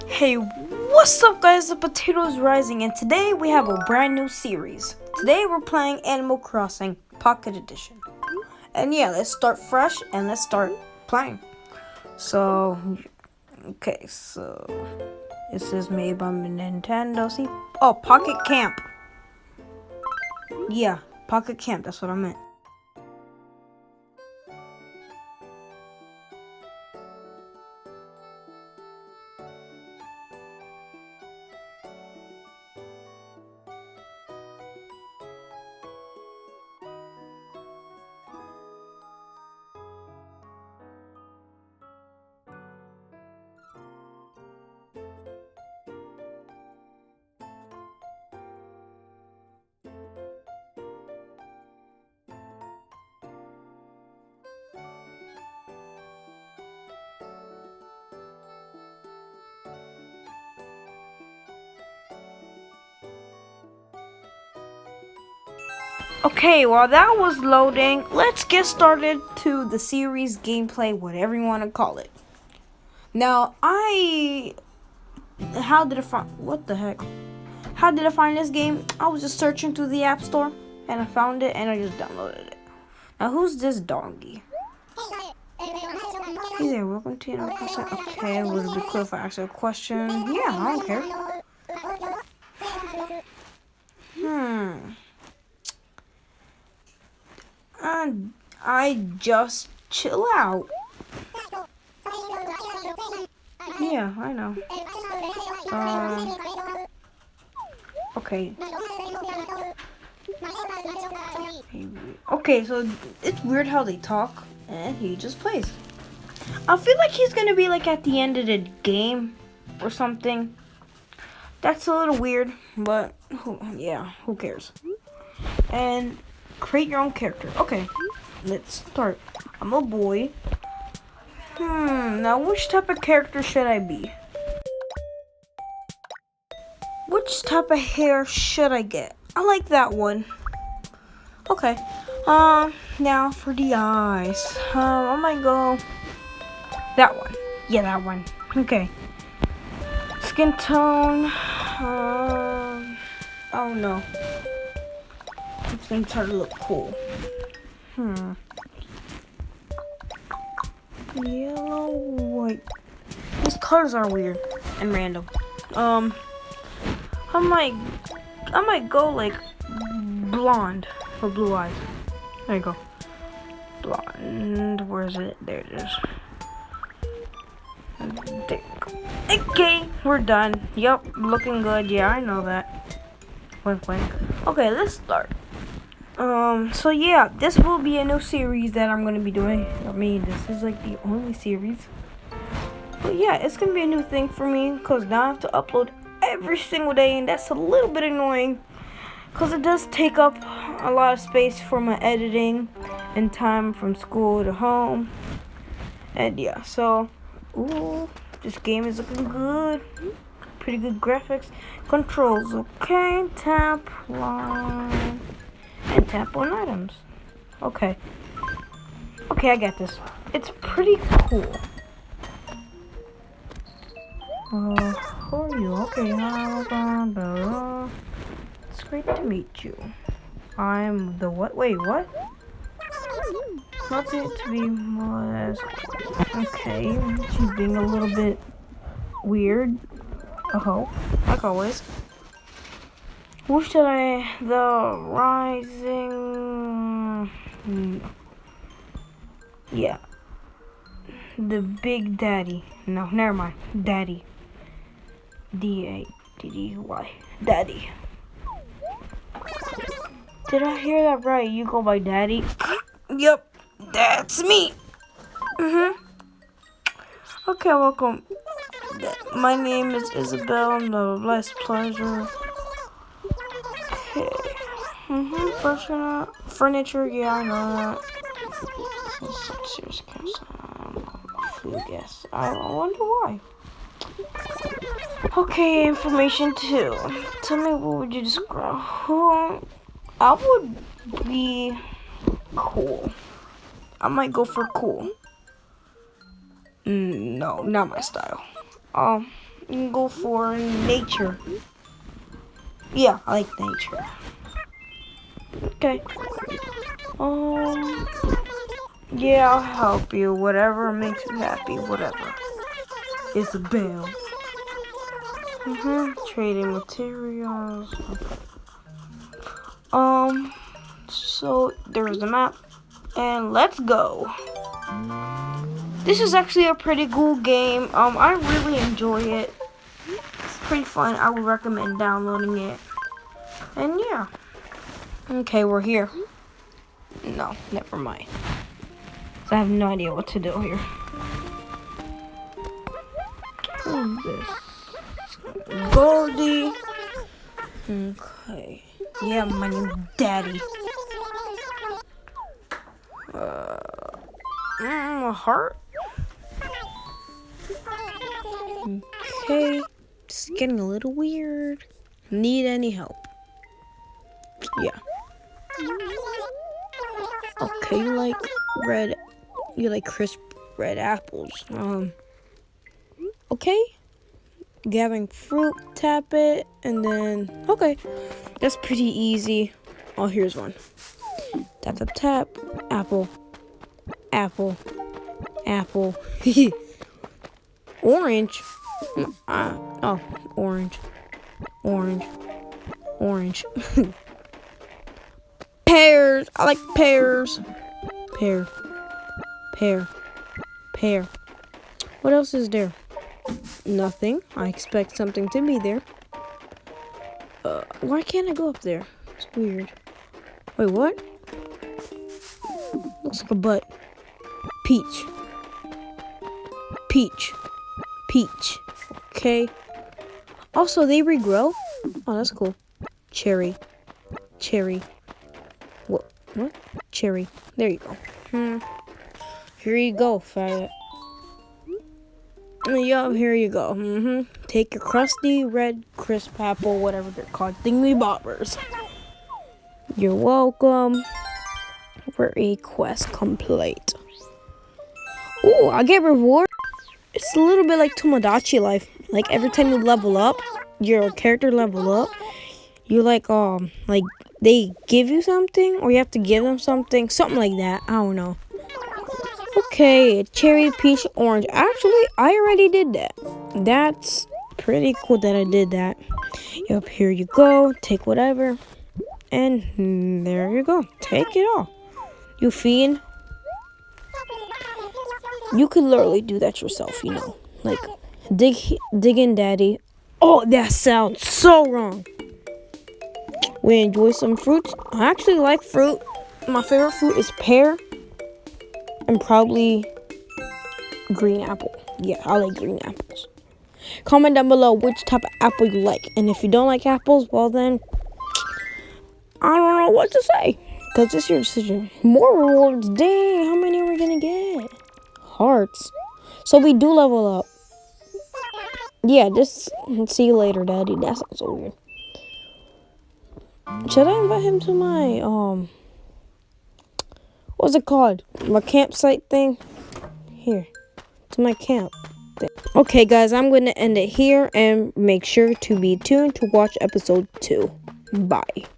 Hey, what's up guys? The Potatoes Rising, and today we have a brand new series. Today we're playing Animal Crossing Pocket Edition. And yeah, let's start fresh and let's start playing. So, this is made by Nintendo. See? Oh, Pocket Camp. Yeah, Pocket Camp, that's what I meant. Okay, while that was loading, let's get started to the series gameplay, whatever you want to call it. Now, how did I find, what the heck? How did I find this game? I was just searching through the App Store, and I found it, and I just downloaded it. Now, who's this doggy? Hey there, welcome to Animal Crossing. Okay, would it be cool if I ask you a question? Yeah, I don't care. I just chill out. Yeah, I know. Okay. Okay, so it's weird how they talk, and he just plays. I feel like he's gonna be like at the end of the game or something. That's a little weird, but who cares? And create your own character. Okay, let's start. I'm a boy. Now which type of character should I be? Which type of hair should I get? I like that one. Okay. Now for the eyes. I might go that one. Yeah, that one. Okay. Skin tone. Oh no. It's gonna try to look cool. Yellow, white. These colors are weird and random. I might go like blonde for blue eyes. There you go. Blonde. Where is it? There it is. There you go. Okay, we're done. Yup, looking good. Yeah, I know that. Wink, wink. Okay, let's start. So yeah, this will be a new series that I'm gonna be doing. I mean, this is like the only series. But yeah, it's gonna be a new thing for me because now I have to upload every single day, and that's a little bit annoying because it does take up a lot of space for my editing and time from school to home. And yeah, so this game is looking good. Pretty good graphics. Controls, okay. Tap, line, and tap on items. Okay, I got this. It's pretty cool. Who are you? Okay, it's great to meet you. I'm the what? Wait, what? Nothing to be molested. Okay, she's being a little bit weird. Like always. Who should I? The rising. Yeah. The Big Daddy. No, never mind. Daddy. D-A-D-D-Y. Daddy. Did I hear that right? You go by Daddy? Yep, that's me. Okay, welcome. My name is Isabel. No, less pleasure. Okay. Furniture. Yeah, I know that. Serious food guess. I wonder why. Okay, information 2. Tell me, what would you describe? I would be cool. I might go for cool. No, not my style. You can go for nature. Yeah, I like nature. Okay. Yeah, I'll help you. Whatever makes you happy, whatever. Isabel. Trading materials. So there's the map. And let's go. This is actually a pretty cool game. I really enjoy it. It's pretty fun. I would recommend downloading it. And yeah. Okay, we're here. No, never mind. I have no idea what to do here. Who's this? Goldie. Okay. Yeah, my new daddy. A heart? Okay. It's getting a little weird. Need any help? Yeah. Okay, you like crisp red apples. Okay. Gathering fruit, tap it, and then, okay. That's pretty easy. Oh, here's one. Tap, tap, tap. Apple. Apple. Apple. Orange. Oh, orange. Orange. Orange. Pears. I like pears. Pear. Pear. Pear. What else is there? Nothing. I expect something to be there. Why can't I go up there? It's weird. Wait, what? Looks like a butt. Peach. Peach. Peach. Okay. Also, they regrow. Oh, that's cool. Cherry. Cherry. What? What? Cherry. There you go. Here you go, faggot. Yup, here you go. Take your crusty red crisp apple, whatever they're called, thingy bobbers. You're welcome. For a quest complete. Ooh, I get reward. It's a little bit like Tomodachi Life. Like every time you level up, your character level up, you like they give you something, or you have to give them something like that. I don't know. Okay, cherry, peach, orange. Actually, I already did that. That's pretty cool that I did that. Yep, here you go. Take whatever. And there you go. Take it all. You fiend. You could literally do that yourself, you know. Like, dig in, daddy. Oh, that sounds so wrong. We enjoy some fruits. I actually like fruit. My favorite fruit is pear. And probably green apple. Yeah, I like green apples. Comment down below which type of apple you like. And if you don't like apples, well then, I don't know what to say. Because it's your decision. More rewards. Dang, how many are we going to get? Hearts. So we do level up. Yeah, just see you later, daddy. That sounds so weird. Should I invite him to my, what's it called? My campsite thing? Here. To my camp thing. Okay, guys, I'm going to end it here. And make sure to be tuned to watch episode 2. Bye.